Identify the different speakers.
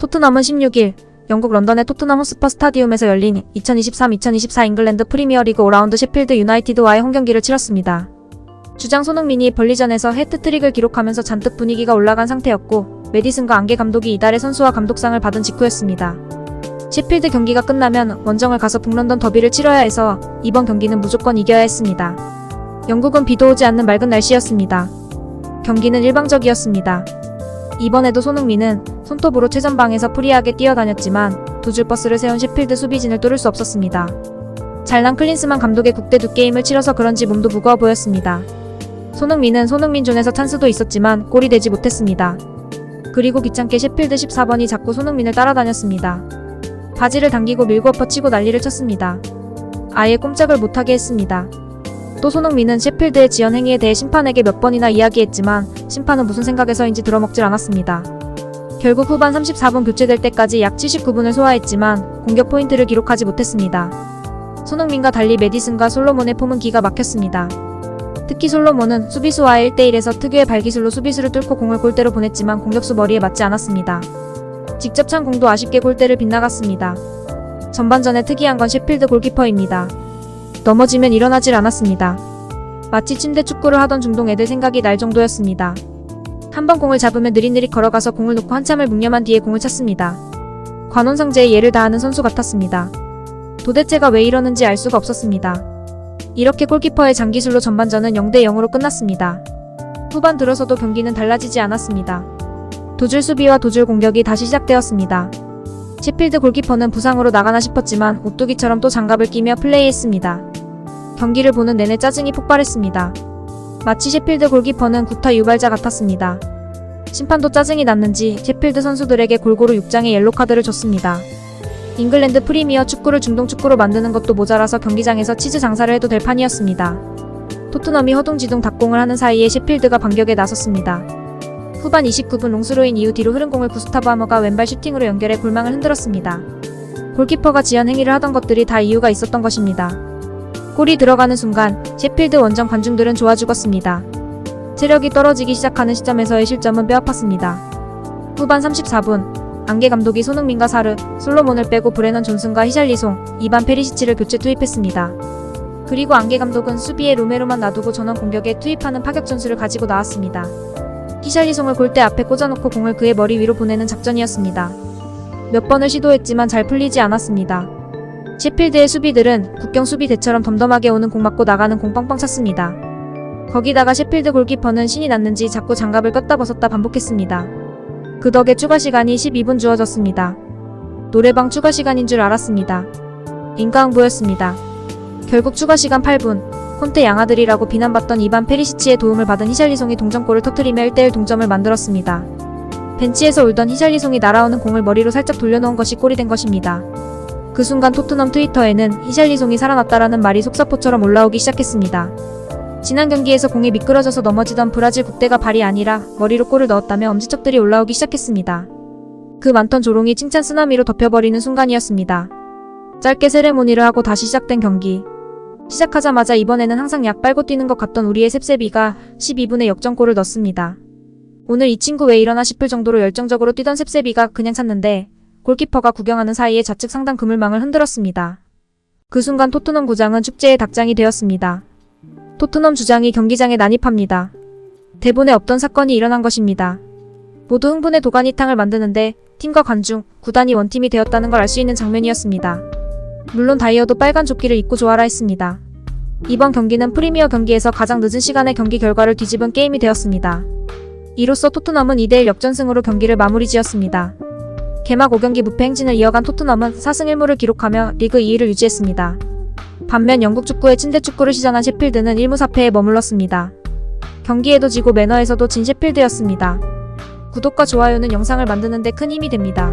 Speaker 1: 토트넘은 16일 영국 런던의 토트넘 호스퍼 스타디움에서 열린 2023-2024 잉글랜드 프리미어리그 5라운드 셰필드 유나이티드와의 홈경기를 치렀습니다. 주장 손흥민이 벌리전에서 해트트릭을 기록하면서 잔뜩 분위기가 올라간 상태였고 메디슨과 앙게 감독이 이달의 선수와 감독상을 받은 직후였습니다. 셰필드 경기가 끝나면 원정을 가서 북런던 더비를 치러야 해서 이번 경기는 무조건 이겨야 했습니다. 영국은 비도 오지 않는 맑은 날씨였습니다. 경기는 일방적이었습니다. 이번에도 손흥민은 손톱으로 최전방에서 프리하게 뛰어다녔지만 두 줄 버스를 세운 셰필드 수비진을 뚫을 수 없었습니다. 잘난 클린스만 감독의 국대 두 게임을 치러서 그런지 몸도 무거워 보였습니다. 손흥민은 손흥민 존에서 찬스도 있었지만 골이 되지 못했습니다. 그리고 귀찮게 셰필드 14번이 자꾸 손흥민을 따라다녔습니다. 바지를 당기고 밀고 엎어치고 난리를 쳤습니다. 아예 꼼짝을 못하게 했습니다. 또 손흥민은 셰필드의 지연 행위에 대해 심판에게 몇 번이나 이야기했지만 심판은 무슨 생각에서인지 들어먹질 않았습니다. 결국 후반 34분 교체될 때까지 약 79분을 소화했지만 공격 포인트를 기록하지 못했습니다. 손흥민과 달리 메디슨과 솔로몬의 폼은 기가 막혔습니다. 특히 솔로몬은 수비수와의 1대1에서 특유의 발기술로 수비수를 뚫고 공을 골대로 보냈지만 공격수 머리에 맞지 않았습니다. 직접 찬 공도 아쉽게 골대를 빗나갔습니다. 전반전에 특이한 건 셰필드 골키퍼입니다. 넘어지면 일어나질 않았습니다. 마치 침대 축구를 하던 중동 애들 생각이 날 정도였습니다. 한번 공을 잡으면 느릿느릿 걸어가서 공을 놓고 한참을 묵념한 뒤에 공을 찼습니다. 관혼상제에 예를 다하는 선수 같았습니다. 도대체가 왜 이러는지 알 수가 없었습니다. 이렇게 골키퍼의 장기술로 전반전은 0대0으로 끝났습니다. 후반 들어서도 경기는 달라지지 않았습니다. 두 줄 수비와 두 줄 공격이 다시 시작되었습니다. 셰필드 골키퍼는 부상으로 나가나 싶었지만 오뚜기처럼 또 장갑을 끼며 플레이했습니다. 경기를 보는 내내 짜증이 폭발했습니다. 마치 셰필드 골키퍼는 구타 유발자 같았습니다. 심판도 짜증이 났는지 셰필드 선수들에게 골고루 6장의 옐로카드를 줬습니다. 잉글랜드 프리미어 축구를 중동 축구로 만드는 것도 모자라서 경기장에서 치즈 장사를 해도 될 판이었습니다. 토트넘이 허둥지둥 닭공을 하는 사이에 셰필드가 반격에 나섰습니다. 후반 29분 롱스로인 이후 뒤로 흐른 공을 구스타브 하머가 왼발 슈팅으로 연결해 골망을 흔들었습니다. 골키퍼가 지연 행위를 하던 것들이 다 이유가 있었던 것입니다. 골이 들어가는 순간 셰필드 원정 관중들은 좋아 죽었습니다. 체력이 떨어지기 시작하는 시점에서의 실점은 뼈아팠습니다. 후반 34분 앙게 감독이 손흥민과 사르, 솔로몬을 빼고 브레넌 존슨과 히샬리송, 이반 페리시치를 교체 투입했습니다. 그리고 앙게 감독은 수비에 로메로만 놔두고 전원 공격에 투입하는 파격 전술을 가지고 나왔습니다. 히샬리송을 골대 앞에 꽂아놓고 공을 그의 머리 위로 보내는 작전이었습니다. 몇 번을 시도했지만 잘 풀리지 않았습니다. 셰필드의 수비들은 국경 수비대처럼 덤덤하게 오는 공 맞고 나가는 공 뻥뻥 찼습니다. 거기다가 셰필드 골키퍼는 신이 났는지 자꾸 장갑을 꼈다 벗었다 반복했습니다. 그 덕에 추가 시간이 12분 주어졌습니다. 노래방 추가 시간인 줄 알았습니다. 인과응보였습니다. 결국 추가 시간 8분 콘테 양아들이라고 비난받던 이반 페리시치의 도움을 받은 히샬리송이 동점골을 터뜨리며 1대1 동점을 만들었습니다. 벤치에서 울던 히샬리송이 날아오는 공을 머리로 살짝 돌려놓은 것이 골이 된 것입니다. 그 순간 토트넘 트위터에는 히샬리송이 살아났다라는 말이 속사포처럼 올라오기 시작했습니다. 지난 경기에서 공이 미끄러져서 넘어지던 브라질 국대가 발이 아니라 머리로 골을 넣었다며 엄지척들이 올라오기 시작했습니다. 그 많던 조롱이 칭찬 쓰나미로 덮여버리는 순간이었습니다. 짧게 세레모니를 하고 다시 시작된 경기. 시작하자마자 이번에는 항상 약 빨고 뛰는 것 같던 우리의 셉셉이가 12분에 역전골을 넣습니다. 오늘 이 친구 왜 이러나 싶을 정도로 열정적으로 뛰던 셉셉이가 그냥 찼는데 골키퍼가 구경하는 사이에 좌측 상단 그물망을 흔들었습니다. 그 순간 토트넘 구장은 축제의 닭장이 되었습니다. 토트넘 주장이 경기장에 난입합니다. 대본에 없던 사건이 일어난 것입니다. 모두 흥분의 도가니탕을 만드는데 팀과 관중, 구단이 원팀이 되었다는 걸 알 수 있는 장면이었습니다. 물론 다이어도 빨간 조끼를 입고 좋아라 했습니다. 이번 경기는 프리미어 경기에서 가장 늦은 시간에 경기 결과를 뒤집은 게임이 되었습니다. 이로써 토트넘은 2대1 역전승으로 경기를 마무리 지었습니다. 개막 5경기 무패 행진을 이어간 토트넘은 4승 1무를 기록하며 리그 2위를 유지했습니다. 반면 영국 축구의 침대 축구를 시전한 셰필드는 1무 4패에 머물렀습니다. 경기에도 지고 매너에서도 진 셰필드였습니다. 구독과 좋아요는 영상을 만드는 데 큰 힘이 됩니다.